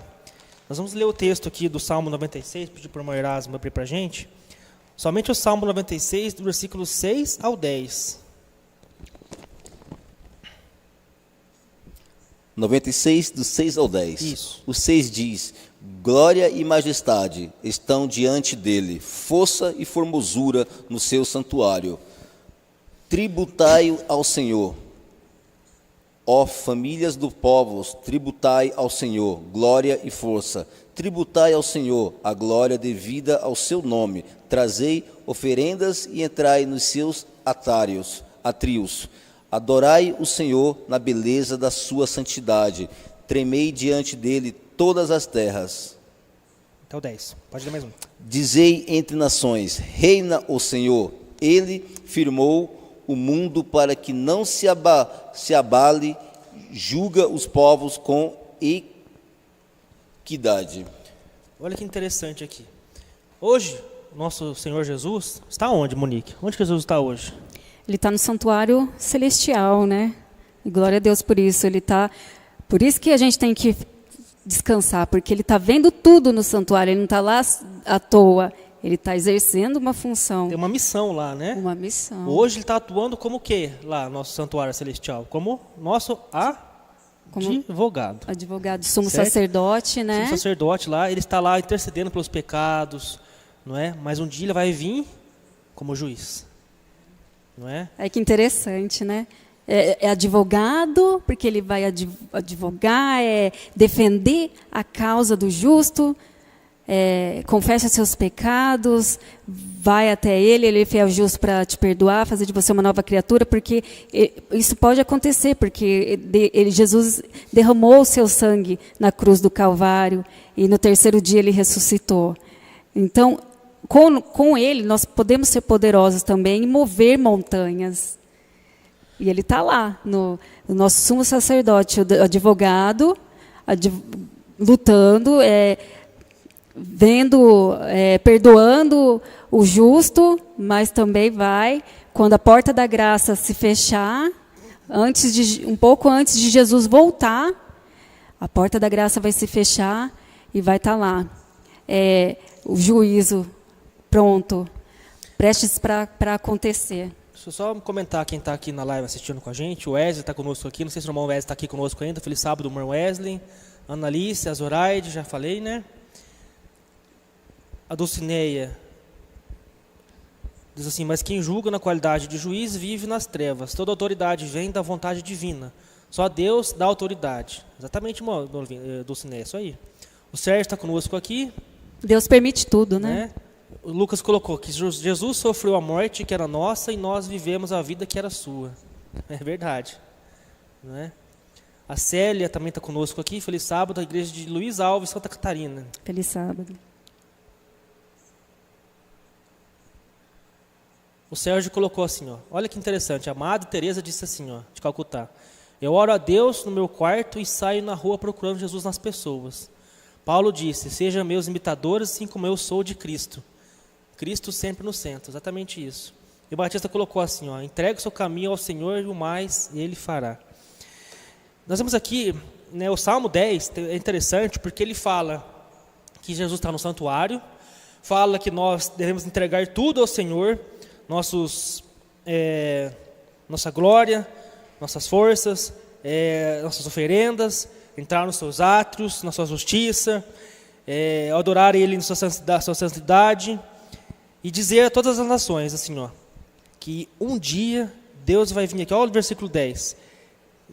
Nós vamos ler o texto aqui do Salmo 96, pedir para o irmão Erasmo abrir para a gente. Somente o Salmo 96, do versículo 6 ao 10. 96, do 6 ao 10. Isso. O 6 diz: glória e majestade estão diante dele, força e formosura no seu santuário. Tributai ao Senhor, ó famílias dos povos, tributai ao Senhor, glória e força. Tributai ao Senhor a glória devida ao seu nome. Trazei oferendas e entrai nos seus atrios. Adorai o Senhor na beleza da sua santidade. Tremei diante dele todas as terras. Até o 10. Pode ler mais um. Dizei entre nações, reina o Senhor. Ele firmou o mundo para que não se abale, julga os povos com equidade. Olha que interessante aqui. Hoje, o nosso Senhor Jesus está onde, Monique? Onde que Jesus está hoje? Ele está no santuário celestial, né? E glória a Deus por isso. Por isso que a gente tem que descansar, porque ele está vendo tudo no santuário. Ele não está lá à toa. Ele está exercendo uma função. Tem uma missão lá, né? Uma missão. Hoje ele está atuando como o quê lá, nosso santuário celestial? Como nosso advogado. Advogado, sumo Certo? sacerdote, né? Sumo sacerdote lá, ele está lá intercedendo pelos pecados, não é? Mas um dia ele vai vir como juiz, não é? É que interessante, né? É advogado, porque ele vai advogar, defender a causa do justo, confessa seus pecados, vai até ele é fiel e justo para te perdoar, fazer de você uma nova criatura, porque isso pode acontecer, porque Jesus derramou o seu sangue na cruz do Calvário e no terceiro dia ele ressuscitou. Então, com ele, nós podemos ser poderosos também e mover montanhas. E ele está lá, o nosso sumo sacerdote, o advogado, lutando, perdoando o justo, mas também vai, quando a porta da graça se fechar, um pouco antes de Jesus voltar, a porta da graça vai se fechar e vai estar lá. O juízo pronto, prestes para acontecer. Deixa eu só comentar quem está aqui na live assistindo com a gente. O Wesley está conosco aqui. Não sei se o irmão Wesley está aqui conosco ainda. Feliz sábado, irmão Wesley. Ana Alice, a Zoraide, já falei, né? A Dulcineia diz assim: mas quem julga na qualidade de juiz vive nas trevas. Toda autoridade vem da vontade divina. Só Deus dá autoridade. Exatamente, irmão Dulcineia, isso aí. O Sérgio está conosco aqui. Deus permite tudo, né? O Lucas colocou que Jesus sofreu a morte que era nossa e nós vivemos a vida que era sua. É verdade. Não é? A Célia também está conosco aqui. Feliz sábado, da igreja de Luiz Alves, Santa Catarina. Feliz sábado. O Sérgio colocou assim, ó, olha que interessante. A Madre Teresa disse assim, ó, de Calcutá: eu oro a Deus no meu quarto e saio na rua procurando Jesus nas pessoas. Paulo disse: sejam meus imitadores, assim como eu sou de Cristo. Cristo sempre no centro, exatamente isso. E o Batista colocou assim, ó: entregue o seu caminho ao Senhor e o mais Ele fará. Nós vemos aqui, né, o Salmo 10 é interessante porque ele fala que Jesus está no santuário, fala que nós devemos entregar tudo ao Senhor, nossa glória, nossas forças, nossas oferendas, entrar nos seus átrios, na sua justiça, adorar Ele na sua santidade, e dizer a todas as nações, assim, ó, que um dia Deus vai vir aqui, olha o versículo 10,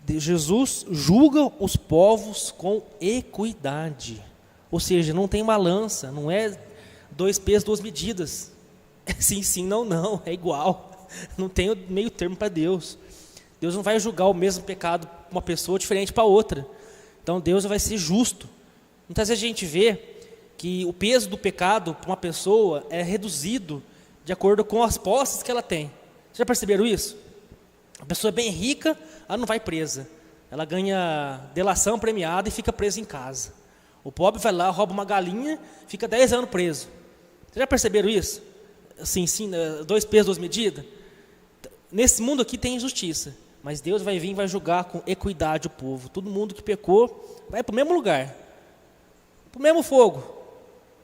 Jesus julga os povos com equidade, ou seja, não tem balança, não é 2 pesos, 2 medidas, sim, sim, não, não, é igual, não tem meio termo para Deus. Deus não vai julgar o mesmo pecado para uma pessoa diferente para outra, então Deus vai ser justo. Muitas vezes a gente vê que o peso do pecado para uma pessoa é reduzido de acordo com as posses que ela tem. Vocês já perceberam isso? A pessoa é bem rica, ela não vai presa. Ela ganha delação premiada e fica presa em casa. O pobre vai lá, rouba uma galinha, fica 10 anos preso. Vocês já perceberam isso? Assim, sim, 2 pesos, 2 medidas? Nesse mundo aqui tem injustiça, mas Deus vai vir e vai julgar com equidade o povo. Todo mundo que pecou vai para o mesmo lugar, para o mesmo fogo.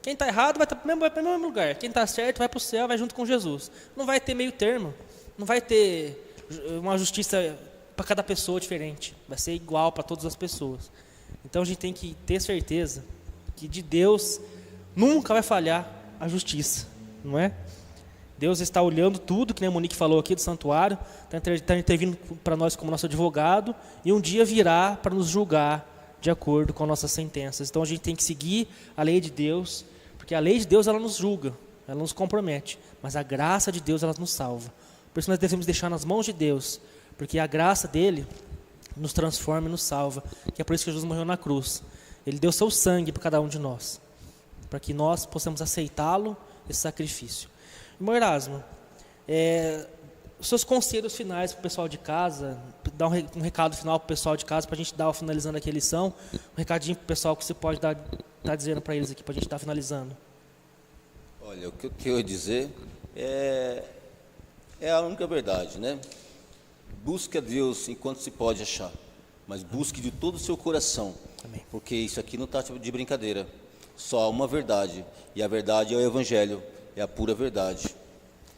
Quem está errado vai para o mesmo lugar. Quem está certo vai para o céu, vai junto com Jesus. Não vai ter meio termo. Não vai ter uma justiça para cada pessoa diferente. Vai ser igual para todas as pessoas. Então a gente tem que ter certeza que de Deus nunca vai falhar a justiça. Não é? Deus está olhando tudo, que nem a Monique falou aqui do santuário. Está intervindo para nós como nosso advogado. E um dia virá para nos julgar de acordo com as nossas sentenças. Então a gente tem que seguir a lei de Deus, porque a lei de Deus ela nos julga, ela nos compromete, mas a graça de Deus ela nos salva. Por isso nós devemos deixar nas mãos de Deus, porque a graça dele nos transforma e nos salva, que é por isso que Jesus morreu na cruz. Ele deu seu sangue para cada um de nós, para que nós possamos aceitá-lo, esse sacrifício. Irmão Erasmo, os seus conselhos finais para o pessoal de casa, dar um recado final para o pessoal de casa, para a gente dar, finalizando aqui a lição, um recadinho para o pessoal que você pode estar dizendo para eles aqui, para a gente estar finalizando. Olha, o que eu ia dizer é a única verdade, né? Busque a Deus enquanto se pode achar, mas busque de todo o seu coração. Amém. Porque isso aqui não está de brincadeira, só há uma verdade, e a verdade é o Evangelho, é a pura verdade.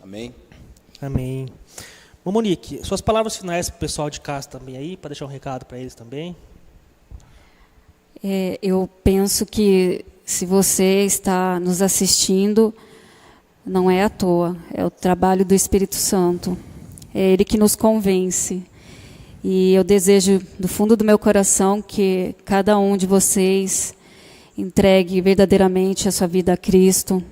Amém? Amém. Bom, Monique, suas palavras finais para o pessoal de casa também aí, para deixar um recado para eles também. Eu penso que se você está nos assistindo, não é à toa, é o trabalho do Espírito Santo. É Ele que nos convence. E eu desejo, do fundo do meu coração, que cada um de vocês entregue verdadeiramente a sua vida a Cristo,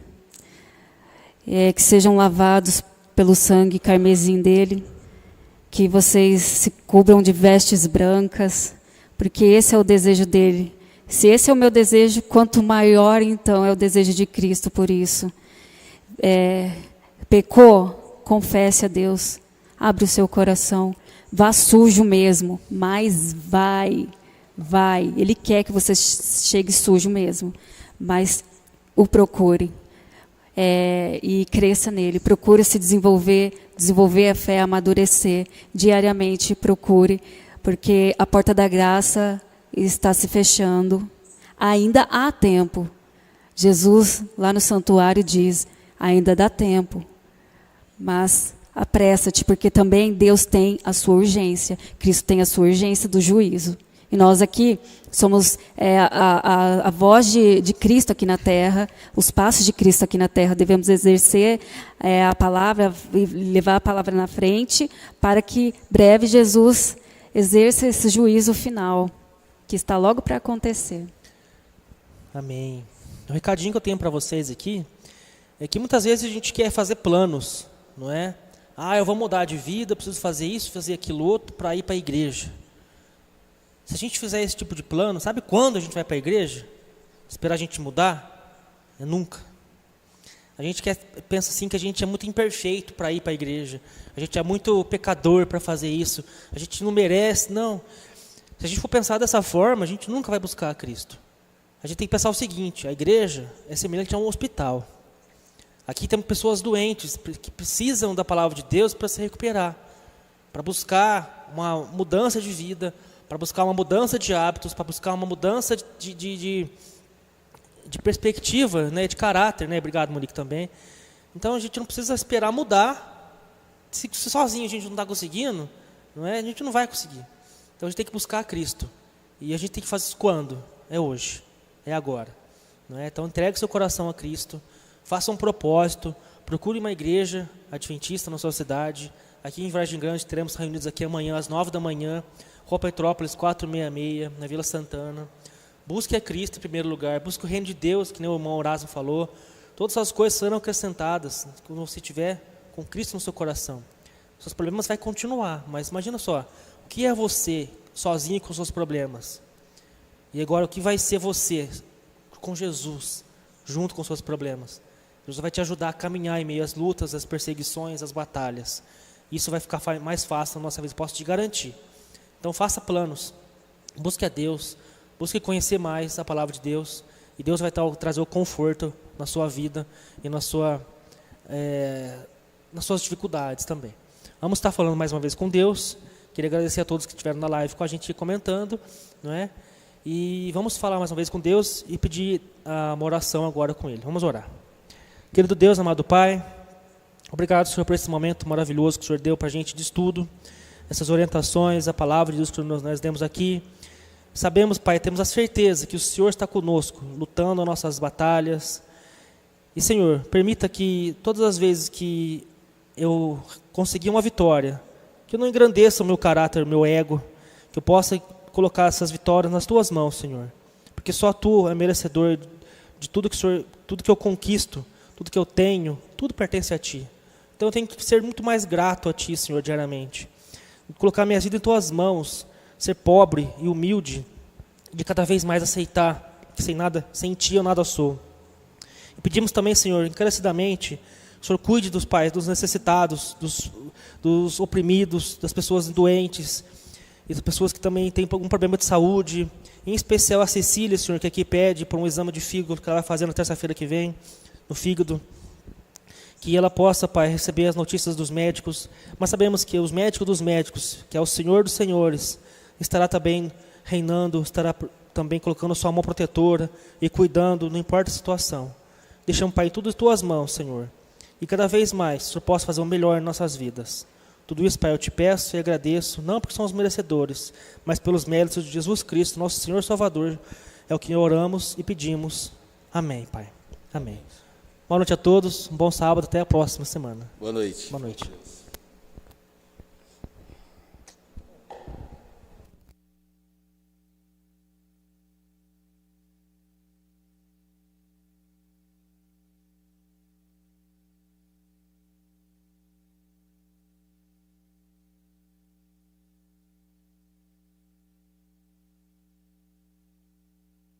que sejam lavados pelo sangue carmesim dele, que vocês se cubram de vestes brancas, porque esse é o desejo dele. Se esse é o meu desejo, quanto maior então é o desejo de Cristo por isso. pecou, confesse a Deus, abre o seu coração, vá sujo mesmo, mas vai. Ele quer que você chegue sujo mesmo, mas o procure. E cresça nele, procure se desenvolver a fé, amadurecer diariamente, procure, porque a porta da graça está se fechando, ainda há tempo. Jesus lá no santuário diz, ainda dá tempo, mas apressa-te, porque também Deus tem a sua urgência, Cristo tem a sua urgência do juízo. E nós aqui somos a voz de Cristo aqui na terra, os passos de Cristo aqui na terra. Devemos exercer a palavra, levar a palavra na frente, para que breve Jesus exerça esse juízo final, que está logo para acontecer. Amém. O recadinho que eu tenho para vocês aqui é que muitas vezes a gente quer fazer planos, não é? Eu vou mudar de vida, preciso fazer isso, fazer aquilo outro para ir para a igreja. Se a gente fizer esse tipo de plano, sabe quando a gente vai para a igreja? Esperar a gente mudar? Nunca. A gente pensa assim que a gente é muito imperfeito para ir para a igreja. A gente é muito pecador para fazer isso. A gente não merece. Não. Se a gente for pensar dessa forma, a gente nunca vai buscar a Cristo. A gente tem que pensar o seguinte, a igreja é semelhante a um hospital. Aqui temos pessoas doentes que precisam da palavra de Deus para se recuperar, para buscar uma mudança de vida, para buscar uma mudança de hábitos, para buscar uma mudança de perspectiva, né, de caráter, né? Obrigado, Monique, também. Então a gente não precisa esperar mudar. Se sozinho a gente não está conseguindo, não é? A gente não vai conseguir. Então a gente tem que buscar a Cristo. E a gente tem que fazer isso quando? É hoje, é agora. Não é? Então entregue seu coração a Cristo, faça um propósito, procure uma igreja adventista na sua cidade. Aqui em Vargem Grande teremos reunidos aqui amanhã às 9 da manhã, Rua Petrópolis 466, na Vila Santana. Busque a Cristo em primeiro lugar, busque o reino de Deus, que nem o irmão Horácio falou. Todas essas coisas serão acrescentadas quando você estiver com Cristo no seu coração. Seus problemas vão continuar, mas imagina só, o que é você sozinho com seus problemas? E agora o que vai ser você com Jesus, junto com seus problemas? Jesus vai te ajudar a caminhar em meio às lutas, às perseguições, às batalhas. Isso vai ficar mais fácil na nossa vida, posso te garantir. Então faça planos, busque a Deus, busque conhecer mais a palavra de Deus, e Deus vai trazer o conforto na sua vida e nas suas dificuldades também. Vamos estar falando mais uma vez com Deus. Queria agradecer a todos que estiveram na live com a gente comentando, não é? E vamos falar mais uma vez com Deus e pedir uma oração agora com Ele. Vamos orar. Querido Deus, amado Pai, obrigado, Senhor, por esse momento maravilhoso que o Senhor deu para a gente de estudo, essas orientações, a palavra de Deus que nós demos aqui. Sabemos, Pai, temos a certeza que o Senhor está conosco, lutando as nossas batalhas. E, Senhor, permita que todas as vezes que eu conseguir uma vitória, que eu não engrandeça o meu caráter, o meu ego, que eu possa colocar essas vitórias nas Tuas mãos, Senhor. Porque só Tu é merecedor de tudo que eu conquisto, tudo que eu tenho, tudo pertence a Ti. Então eu tenho que ser muito mais grato a Ti, Senhor, diariamente. Colocar minha vida em Tuas mãos, ser pobre e humilde, de cada vez mais aceitar que sem Ti eu nada sou. E pedimos também, Senhor, encarecidamente, o Senhor cuide dos pais, dos necessitados, dos oprimidos, das pessoas doentes, e das pessoas que também têm algum problema de saúde, em especial a Cecília, Senhor, que aqui pede por um exame de fígado que ela vai fazer na terça-feira que vem, no fígado. Que ela possa, Pai, receber as notícias dos médicos, mas sabemos que os médicos dos médicos, que é o Senhor dos senhores, estará também reinando, estará também colocando a sua mão protetora e cuidando, não importa a situação. Deixamos, Pai, tudo em Tuas mãos, Senhor. E cada vez mais, o Senhor possa fazer o melhor em nossas vidas. Tudo isso, Pai, eu te peço e agradeço, não porque somos merecedores, mas pelos méritos de Jesus Cristo, nosso Senhor Salvador. É o que oramos e pedimos. Amém, Pai. Amém. Boa noite a todos, um bom sábado, até a próxima semana. Boa noite. Boa noite.